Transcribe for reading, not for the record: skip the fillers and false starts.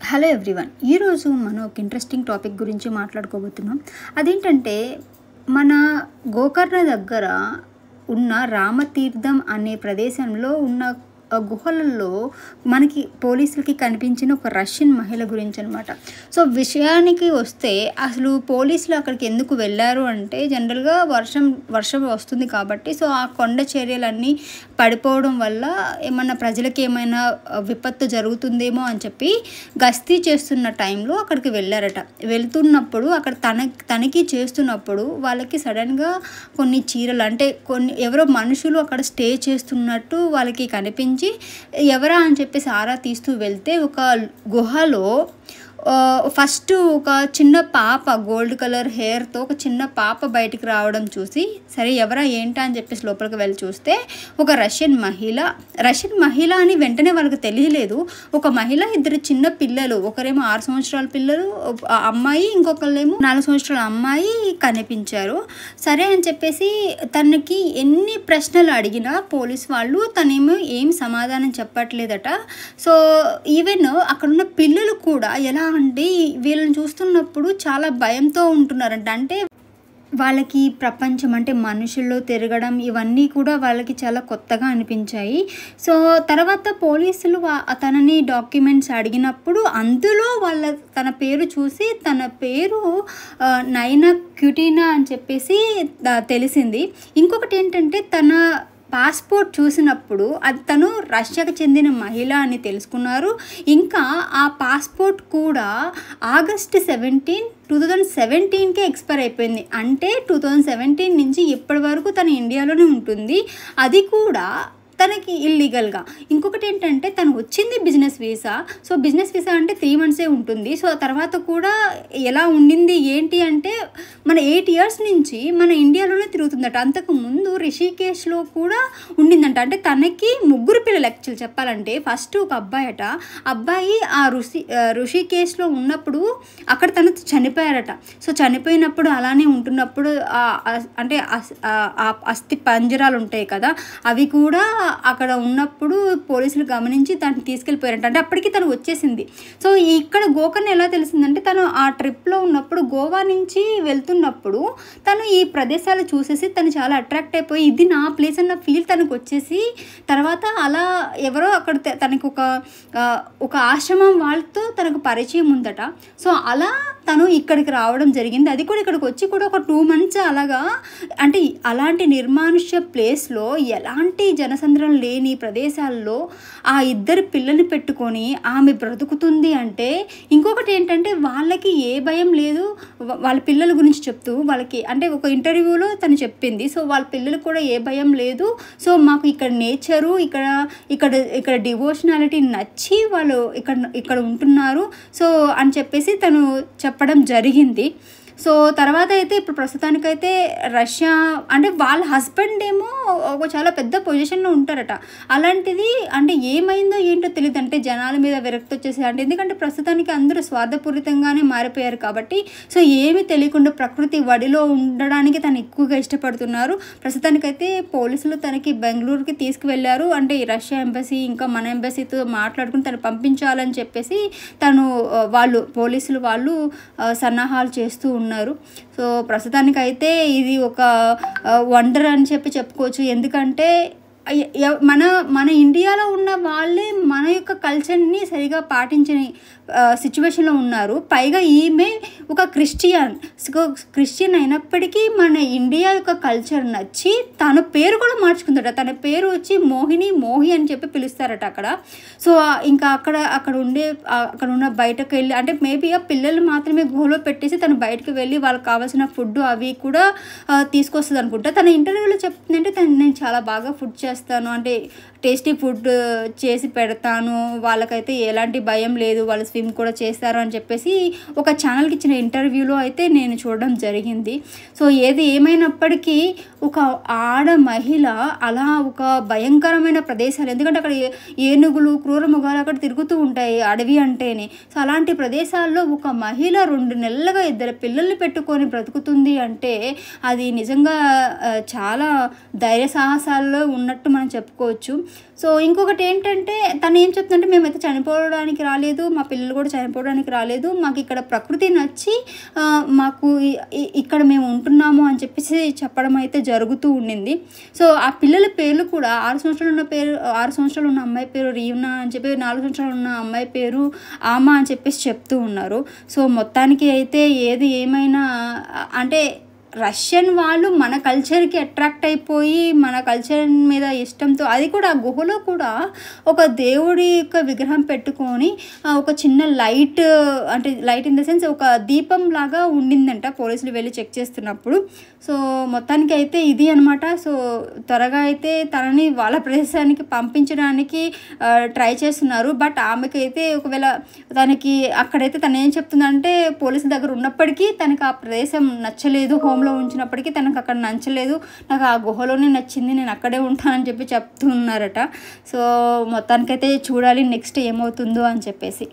Hello everyone, ఈరోజు మనం ఒక ఇంట్రెస్టింగ్ టాపిక్ గురించి మాట్లాడుకోబోతున్నాం. అదేంటంటే మన గోకర్ణ దగ్గర ఉన్న రామతీర్థం అనే ప్రదేశంలో ఉన్న గుహలలో మనకి పోలీసులకి కనిపించిన ఒక రష్యన్ మహిళ గురించి అనమాట. సో విషయానికి వస్తే అసలు పోలీసులు అక్కడికి ఎందుకు వెళ్ళారు అంటే జనరల్గా వర్షం వస్తుంది కాబట్టి సో ఆ కొండ చర్యలన్నీ పడిపోవడం వల్ల ఏమన్నా ప్రజలకి ఏమైనా విపత్తు జరుగుతుందేమో అని చెప్పి గస్తీ చేస్తున్న టైంలో అక్కడికి వెళ్ళారట. వెళ్తున్నప్పుడు అక్కడ తనిఖీ చేస్తున్నప్పుడు వాళ్ళకి సడన్గా కొన్ని చీరలు అంటే ఎవరో మనుషులు అక్కడ స్టే చేస్తున్నట్టు వాళ్ళకి కనిపించి ఎవరా అని చెప్పేసి ఆరా తీస్తూ వెళ్తే ఒక గుహలో ఫస్ట్ ఒక చిన్న పాప గోల్డ్ కలర్ హెయిర్తో ఒక చిన్న పాప బయటికి రావడం చూసి సరే ఎవరా ఏంటా అని చెప్పేసి లోపలికి వెళ్ళి చూస్తే ఒక రష్యన్ మహిళ అని వెంటనే వాళ్ళకి తెలియలేదు. ఒక మహిళ, ఇద్దరు చిన్న పిల్లలు, ఒకరేమో 6 సంవత్సరాల పిల్లలు అమ్మాయి, ఇంకొకళ్ళేమో 4 సంవత్సరాల అమ్మాయి కనిపించారు. సరే అని చెప్పేసి తనకి ఎన్ని ప్రశ్నలు అడిగినా పోలీస్ వాళ్ళు తనేమో ఏం సమాధానం చెప్పట్లేదట. సో ఈవెన్ అక్కడున్న పిల్లలు కూడా ఎలా అంటే వీళ్ళని చూస్తున్నప్పుడు చాలా భయంతో ఉంటున్నారంట. అంటే వాళ్ళకి ప్రపంచం అంటే మనుషుల్లో తిరగడం ఇవన్నీ కూడా వాళ్ళకి చాలా కొత్తగా అనిపించాయి. సో తర్వాత పోలీసులు తనని డాక్యుమెంట్స్ అడిగినప్పుడు అందులో తన పేరు చూసి తన పేరు నైనా క్యూటీనా అని చెప్పేసి తెలిసింది. ఇంకొకటి ఏంటంటే తన పాస్పోర్ట్ చూసినప్పుడు అది తను రష్యాకు చెందిన మహిళ అని తెలుసుకున్నారు. ఇంకా ఆ పాస్పోర్ట్ కూడా ఆగస్ట్ 17, 2017కే ఎక్స్పైర్ అయిపోయింది. అంటే 2017 నుంచి ఇప్పటి వరకు తను ఇండియాలోనే ఉంటుంది, అది కూడా తనకి ఇల్లీగల్గా. ఇంకొకటి ఏంటంటే తను వచ్చింది business visa. So business visa అంటే 3 monthsే ఉంటుంది. సో తర్వాత కూడా ఎలా ఉండింది ఏంటి అంటే మన 8 years నుంచి మన ఇండియాలోనే తిరుగుతుందట. అంతకు ముందు రిషికేశ్లో కూడా ఉండిందంట. అంటే తనకి 3 పిల్లలు యాక్చువల్ చెప్పాలంటే. ఫస్ట్ ఒక అబ్బాయి ఆ ఋషికేశ్లో ఉన్నప్పుడు అక్కడ తను చనిపోయారట. సో చనిపోయినప్పుడు అలానే ఉంటున్నప్పుడు అంటే అస్థి పంజరాలు ఉంటాయి కదా, అవి కూడా అక్కడ ఉన్నప్పుడు పోలీసులు గమనించి తను తీసుకెళ్ళిపోయారంట. అంటే అప్పటికి తను వచ్చేసింది. సో ఇక్కడ గోకర్ణ ఎలా తెలిసిందంటే తను ఆ ట్రిప్లో ఉన్నప్పుడు గోవా నుంచి వెళ్తున్నప్పుడు తను ఈ ప్రదేశాలు చూసేసి తను చాలా అట్రాక్ట్ అయిపోయి ఇది నా ప్లేస్ అన్న ఫీల్ తనకు వచ్చేసి తర్వాత అలా ఎవరో అక్కడ తనకు ఒక ఆశ్రమం వాళ్ళతో తనకు పరిచయం ఉందట. సో అలా తను ఇక్కడికి రావడం జరిగింది. అది కూడా ఇక్కడికి వచ్చి కూడా ఒక 2 months అలాగా. అంటే అలాంటి నిర్మానుష్య ప్లేస్లో ఎలాంటి జనసంద్రం లేని ప్రదేశాల్లో ఆ 2 పిల్లల్ని పెట్టుకొని ఆమె బ్రతుకుతుంది అంటే ఇంకొకటి ఏంటంటే వాళ్ళకి ఏ భయం లేదు. వాళ్ళ పిల్లల గురించి చెప్తూ వాళ్ళకి అంటే ఒక ఇంటర్వ్యూలో తను చెప్పింది. సో వాళ్ళ పిల్లలకు కూడా ఏ భయం లేదు. సో మాకు ఇక్కడ నేచరు ఇక్కడ డివోషనాలిటీ నచ్చి వాళ్ళు ఇక్కడ ఉంటున్నారు సో అని చెప్పేసి తను చెప్పడం జరిగింది. సో తర్వాత అయితే ఇప్పుడు ప్రస్తుతానికైతే రష్యా అంటే వాళ్ళ హస్బెండ్ ఏమో ఒక చాలా పెద్ద పొజిషన్లో ఉంటారట. అలాంటిది అంటే ఏమైందో ఏంటో తెలియదు. అంటే జనాల మీద విరక్తి వచ్చేసి అంటే ఎందుకంటే ప్రస్తుతానికి అందరూ స్వార్థపూరితంగానే మారిపోయారు కాబట్టి సో ఏమీ తెలియకుండా ప్రకృతి వడిలో ఉండడానికి తను ఎక్కువగా ఇష్టపడుతున్నారు. ప్రస్తుతానికైతే పోలీసులు తనకి బెంగళూరుకి తీసుకువెళ్ళారు. అంటే ఈ రష్యా ఎంబసీ ఇంకా మన ఎంబసీతో మాట్లాడుకుని తను పంపించాలని చెప్పేసి పోలీసులు వాళ్ళు సన్నాహాలు చేస్తూ ఉన్నారు. సో ప్రస్తుతానికైతే ఇది ఒక వండర్ అని చెప్పుకోవచ్చు. ఎందుకంటే మన ఇండియాలో ఉన్న వాళ్ళే మన యొక్క కల్చర్ని సరిగా పాటించని సిచ్యువేషన్లో ఉన్నారు. పైగా ఈమె ఒక క్రిస్టియన్ అయినప్పటికీ మన ఇండియా యొక్క కల్చర్ నచ్చి తన పేరు కూడా మార్చుకుందట. తన పేరు వచ్చి మోహి అని చెప్పి పిలుస్తారట అక్కడ. సో ఇంకా అక్కడ ఉన్న బయటకు వెళ్ళి అంటే మేబీ ఆ పిల్లలు మాత్రమే గుహలో పెట్టేసి తను బయటకు వెళ్ళి వాళ్ళకి కావాల్సిన ఫుడ్ అవి కూడా తీసుకొస్తుంది అనుకుంటా. తన ఇంటర్వ్యూలో చెప్తుందంటే నేను చాలా బాగా ఫుడ్ చేస్తాను, అంటే టేస్టీ ఫుడ్ చేసి పెడతాను, వాళ్ళకైతే ఎలాంటి భయం లేదు, వాళ్ళు స్విమ్ కూడా చేస్తారు అని చెప్పేసి ఒక ఛానల్కి ఇచ్చిన ఇంటర్వ్యూలో అయితే నేను చూడడం జరిగింది. సో ఏది ఏమైనప్పటికీ ఒక ఆడ మహిళ అలా ఒక భయంకరమైన ప్రదేశాలు, ఎందుకంటే అక్కడ ఏనుగులు క్రూర మృగాలు అక్కడ తిరుగుతూ ఉంటాయి అడవి అంటేనే. సో అలాంటి ప్రదేశాల్లో ఒక మహిళ 2 నెలలుగా 2 పిల్లల్ని పెట్టుకొని బ్రతుకుతుంది అంటే అది నిజంగా చాలా ధైర్య సాహసాల్లో ఉన్నట్టు అన్నట్టు మనం చెప్పుకోవచ్చు. సో ఇంకొకటి ఏంటంటే తను ఏం చెప్తుందంటే, మేమైతే చనిపోవడానికి రాలేదు, మా పిల్లలు కూడా చనిపోవడానికి రాలేదు, మాకు ఇక్కడ ప్రకృతి నచ్చి మాకు ఇక్కడ మేము ఉంటున్నాము అని చెప్పేసి చెప్పడం అయితే జరుగుతూ ఉండింది. సో ఆ పిల్లల పేర్లు కూడా 6 సంవత్సరాలు ఉన్న అమ్మాయి పేరు రీనా అని చెప్పి, 4 సంవత్సరాలు ఉన్న అమ్మాయి పేరు ఆమా అని చెప్పేసి చెప్తూ ఉన్నారు. సో మొత్తానికి అయితే ఏది ఏమైనా అంటే రష్యన్ వాళ్ళు మన కల్చర్కి అట్రాక్ట్ అయిపోయి మన కల్చర్ మీద ఇష్టంతో, అది కూడా ఆ గుహలో కూడా ఒక దేవుడి యొక్క విగ్రహం పెట్టుకొని ఒక చిన్న లైట్, అంటే లైట్ ఇన్ ద సెన్స్ ఒక దీపం లాగా ఉండిందంట పోలీసులు వెళ్ళి చెక్ చేస్తున్నప్పుడు. సో మొత్తానికి అయితే ఇది అనమాట. సో త్వరగా అయితే తనని వాళ్ళ ప్రదేశానికి పంపించడానికి ట్రై చేస్తున్నారు. బట్ ఆమెకైతే ఒకవేళ తనకి అక్కడైతే తను ఏం చెప్తుందంటే, పోలీసుల దగ్గర ఉన్నప్పటికీ తనకు ఆ ప్రదేశం నచ్చలేదు, హోమ్లో ఉంచినప్పటికీ తనకు అక్కడ నచ్చలేదు, నాకు ఆ గుహలోనే నచ్చింది, నేను అక్కడే ఉంటానని చెప్పి చెప్తున్నారట. సో మొత్తానికైతే చూడాలి నెక్స్ట్ ఏమవుతుందో అని చెప్పేసి.